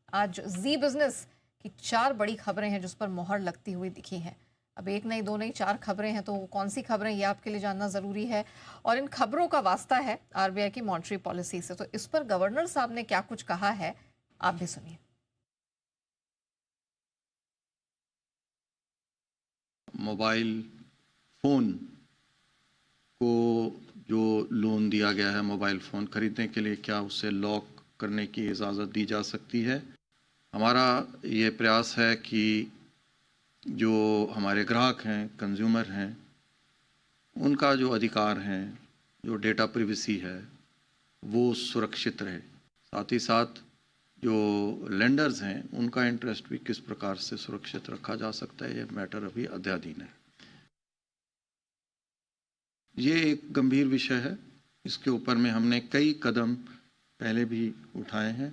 आज जी बिजनेस की 4 बड़ी खबरें हैं जिस पर मोहर लगती हुई दिखी हैं। अब एक नहीं, दो नहीं, 4 खबरें हैं, तो कौन सी खबरें ये आपके लिए जानना ज़रूरी है। और इन खबरों का वास्ता है आरबीआई की मॉनेटरी पॉलिसी से। तो इस पर गवर्नर साहब ने क्या कुछ कहा है, आप भी सुनिए। मोबाइल फ़ोन को जो लोन दिया गया है मोबाइल फ़ोन खरीदने के लिए, क्या उसे लॉक करने की इजाज़त दी जा सकती है। हमारा ये प्रयास है कि जो हमारे ग्राहक हैं, कंज्यूमर हैं, उनका जो अधिकार हैं, जो डेटा प्रिवेसी है, वो सुरक्षित रहे। साथ ही साथ जो लेंडर्स हैं, उनका इंटरेस्ट भी किस प्रकार से सुरक्षित रखा जा सकता है, ये मैटर अभी अध्याधीन है। ये एक गंभीर विषय है। इसके ऊपर में हमने कई कदम पहले भी उठाए हैं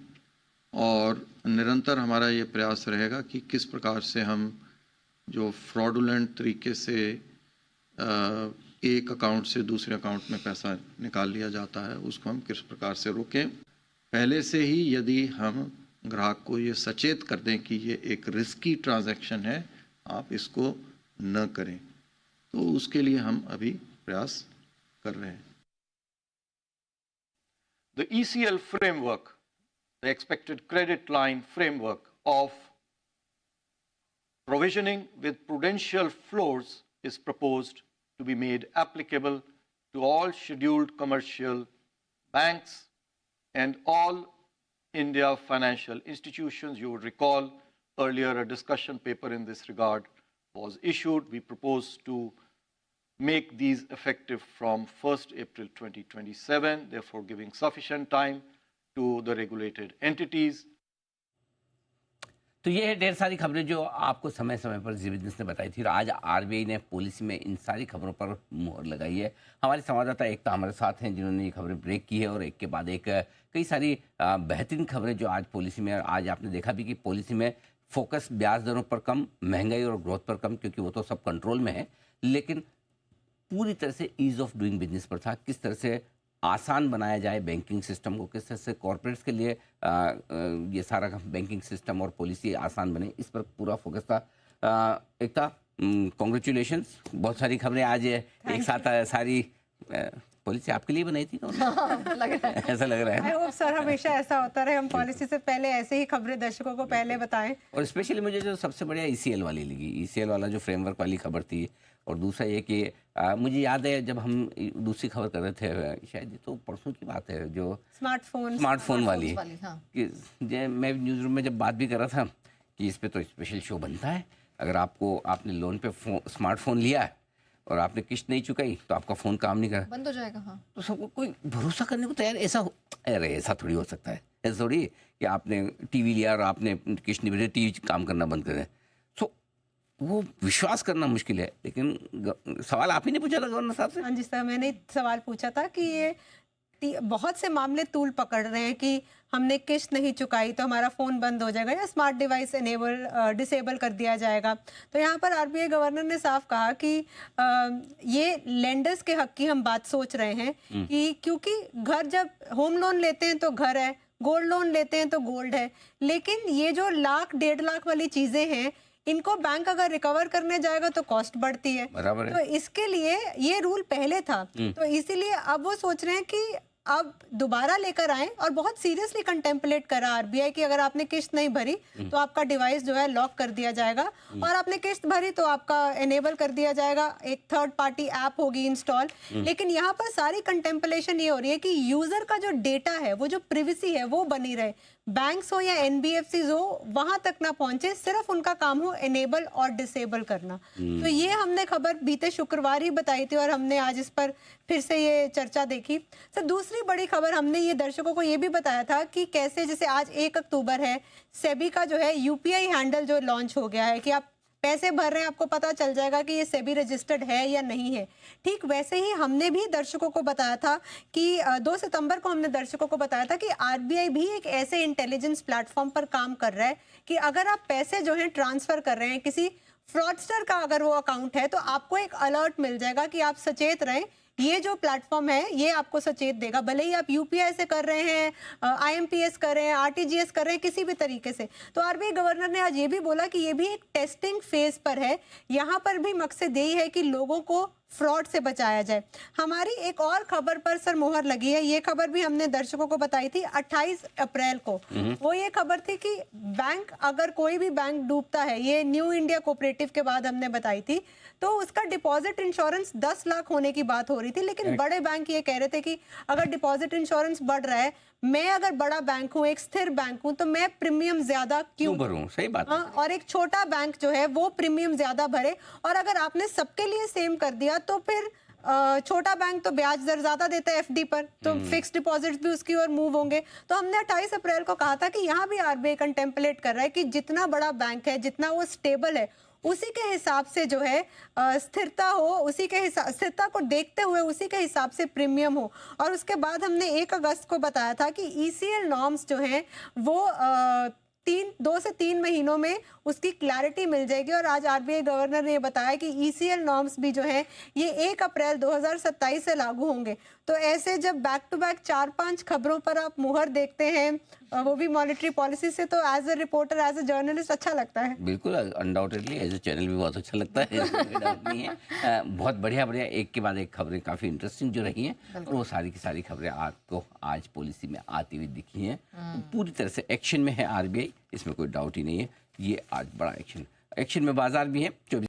और निरंतर हमारा ये प्रयास रहेगा कि किस प्रकार से हम जो फ्रॉडुलेंट तरीके से एक अकाउंट से दूसरे अकाउंट में पैसा निकाल लिया जाता है, उसको हम किस प्रकार से रोकें। पहले से ही यदि हम ग्राहक को ये सचेत कर दें कि ये एक रिस्की ट्रांजैक्शन है, आप इसको न करें, तो उसके लिए हम अभी प्रयास कर रहे हैं। The ECL framework, the expected credit line framework of provisioning with prudential floors is proposed to be made applicable to all scheduled commercial banks and all India financial institutions. You would recall earlier a discussion paper in this regard was issued. We propose to make these effective from 1st April 2027, therefore giving sufficient time to the regulated entities. तो ये ढेर सारी खबरें जो आपको समय समय पर जी बिजनेस ने बताई थी और आज आरबीआई ने पॉलिसी में इन सारी खबरों पर मुहर लगाई है। हमारे संवाददाता एकता हमारे साथ हैं जिन्होंने ये खबरें ब्रेक की है और एक के बाद एक कई सारी बेहतरीन खबरें जो आज पॉलिसी में, और आज आपने देखा भी कि पॉलिसी में फोकस ब्याज दरों पर कम, महंगाई और ग्रोथ पर कम, क्योंकि वो तो सब कंट्रोल में है, लेकिन पूरी तरह से ईज ऑफ डूइंग बिजनेस पर था। किस तरह से आसान बनाया जाए बैंकिंग सिस्टम को, किस तरह से कॉर्पोरेट्स के लिए ये सारा बैंकिंग सिस्टम और पॉलिसी आसान बने, इस पर पूरा फोकस था। एकता, कॉन्ग्रेचुलेशंस, बहुत सारी खबरें आज एक साथ सारी पॉलिसी आपके लिए बनाई थी। लग रहा है। ऐसा लग रहा है। आई होप सर हमेशा ऐसा होता रहे, हम पॉलिसी से पहले ऐसे ही खबरें दर्शकों को पहले बताएं। और स्पेशली मुझे जो सबसे बढ़िया ईसीएल वाली लगी, ईसीएल वाला जो फ्रेमवर्क वाली खबर थी, और दूसरा ये कि मुझे याद है जब हम दूसरी खबर कर रहे थे, शायद ये तो परसों की बात है, जो स्मार्टफोन वाली हाँ। कि मैं न्यूज़ रूम में जब बात भी कर रहा था कि इस पे तो स्पेशल शो बनता है। अगर आपने लोन पे स्मार्टफोन लिया है और आपने किस्त नहीं चुकाई तो आपका फ़ोन काम नहीं कर, बंद हो जाएगा। हाँ, तो सबको कोई भरोसा करने को तैयार। अरे ऐसा थोड़ी हो सकता है। ऐसा थोड़ी कि आपने टीवी लिया और आपने किस्त नहीं भरी, टीवी काम करना बंद कर दें। सो वो विश्वास करना मुश्किल है। लेकिन सवाल आप ही ने पूछा था गवर्नर साहब से। हाँ जी सर, मैंने सवाल पूछा था कि ये बहुत से मामले तूल पकड़ रहे हैं कि हमने किस्त नहीं चुकाई तो हमारा फ़ोन बंद हो जाएगा या स्मार्ट डिवाइस डिसेबल कर दिया जाएगा। तो यहाँ पर आरबीआई गवर्नर ने साफ कहा कि ये लेंडर्स के हक की हम बात सोच रहे हैं कि क्योंकि घर, जब होम लोन लेते हैं तो घर है, गोल्ड लोन लेते हैं तो गोल्ड है, लेकिन ये जो लाख 1.5 लाख वाली चीज़ें हैं, इनको बैंक अगर रिकवर करने जाएगा तो कॉस्ट बढ़ती है। बराबर है। तो इसके लिए ये रूल पहले था, तो इसीलिए अब वो सोच रहे हैं कि अब दोबारा लेकर आए और बहुत सीरियसली कंटेम्पलेट करा आरबीआई कि अगर आपने किस्त नहीं भरी तो आपका डिवाइस जो है लॉक कर दिया जाएगा, और आपने किस्त भरी तो आपका एनेबल कर दिया जाएगा, एक थर्ड पार्टी ऐप होगी इंस्टॉल। लेकिन यहाँ पर सारी कंटेम्पलेशन ये हो रही है कि यूजर का जो डेटा है, वो जो प्रिवेसी है, वो बनी रहे। बैंक्स हो या एनबीएफसीज हो, वहां तक ना पहुंचे, सिर्फ उनका काम हो एनेबल और डिसेबल करना। तो ये हमने खबर बीते शुक्रवार ही बताई थी और हमने आज इस पर फिर से ये चर्चा देखी। तो दूसरी बड़ी खबर हमने ये दर्शकों को ये भी बताया था कि कैसे, जैसे आज 1 अक्टूबर है, सेबी का जो है यूपीआई हैंडल जो लॉन्च हो गया है कि आप पैसे भर रहे हैं, आपको पता चल जाएगा कि ये सेबी रजिस्टर्ड है या नहीं है। ठीक वैसे ही हमने भी दर्शकों को बताया था कि 2 सितंबर को हमने दर्शकों को बताया था कि आरबीआई भी एक ऐसे इंटेलिजेंस प्लेटफॉर्म पर काम कर रहा है कि अगर आप पैसे जो हैं ट्रांसफर कर रहे हैं, किसी फ्रॉडस्टर का अगर वो अकाउंट है, तो आपको एक अलर्ट मिल जाएगा कि आप सचेत रहें ये जो प्लेटफॉर्म है ये आपको सचेत देगा, भले ही आप यूपीआई से कर रहे हैं, आईएमपीएस कर रहे हैं, आरटीजीएस कर रहे हैं, किसी भी तरीके से। तो आरबीआई गवर्नर ने आज ये भी बोला कि ये भी एक टेस्टिंग फेज पर है, यहाँ पर भी मकसद यही है कि लोगों को फ्रॉड से बचाया जाए। हमारी एक और खबर पर सर मोहर लगी है, ये खबर भी हमने दर्शकों को बताई थी 28 अप्रैल को। वो ये खबर थी कि बैंक, अगर कोई भी बैंक डूबता है, ये न्यू इंडिया कोऑपरेटिव के बाद हमने बताई थी, तो उसका डिपॉजिट इंश्योरेंस 10 लाख होने की बात हो रही थी। लेकिन बड़े बैंक ये कह रहे थे कि अगर डिपॉजिट इंश्योरेंस बढ़ रहा है, मैं अगर बड़ा बैंक हूँ, एक स्थिर बैंक हूँ, तो मैं प्रीमियम ज्यादा क्यों भरूं? सही बात है। और एक छोटा बैंक जो है वो प्रीमियम ज्यादा भरे, और अगर आपने सबके लिए सेम कर दिया तो फिर छोटा बैंक तो ब्याज दर ज्यादा देता है एफडी पर, तो फिक्स डिपॉजिट्स भी उसकी ओर मूव होंगे। तो हमने 28 अप्रैल को कहा था कि यहाँ भी आरबीआई कंटेम्पलेट कर रहा है कि जितना बड़ा बैंक है, जितना वो स्टेबल है, उसी के हिसाब से जो है स्थिरता हो, उसी के हिसाब, स्थिरता को देखते हुए उसी के हिसाब से प्रीमियम हो। और उसके बाद हमने 1 अगस्त को बताया था कि ईसीएल नॉर्म्स जो हैं वो 2 से 3 महीनों में उसकी क्लैरिटी मिल जाएगी। और आज आरबीआई गवर्नर ने बताया कि ईसीएल नॉर्म्स भी जो है ये 1 अप्रैल 2027 से लागू होंगे। तो ऐसे जब बैक टू बैक 4-5 खबरों पर आप मुहर देखते हैं, वो भी मॉनेटरी पॉलिसी से, तो as a reporter, as a journalist अच्छा लगता है। बिल्कुल, अनडाउटेडली एज ए चैनल भी बहुत अच्छा लगता है, इसमें कोई डाउट नहीं है। बहुत बढ़िया बढ़िया एक के बाद एक खबरें काफ़ी इंटरेस्टिंग जो रही हैं, और वो सारी की सारी खबरें आपको आज पॉलिसी में आती हुई दिखी हैं। पूरी तरह से एक्शन में है आरबीआई, इसमें कोई डाउट ही नहीं है। ये आज बड़ा एक्शन में बाजार भी है।